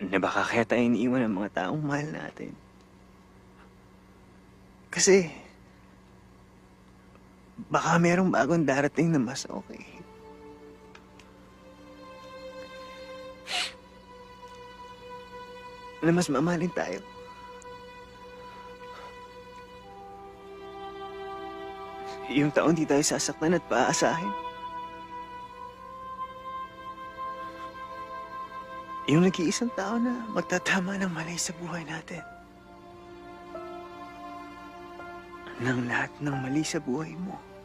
na baka kaya tayo iniiwan ng mga taong mahal natin. Kasi, baka merong bagong darating na mas okay. Na mas mamahalin tayo. Yung taon di tayo sasaktan at paaasahin. Yung nag-iisang tao na magtatama ng malay sa buhay natin. Nang lahat ng mali sa buhay mo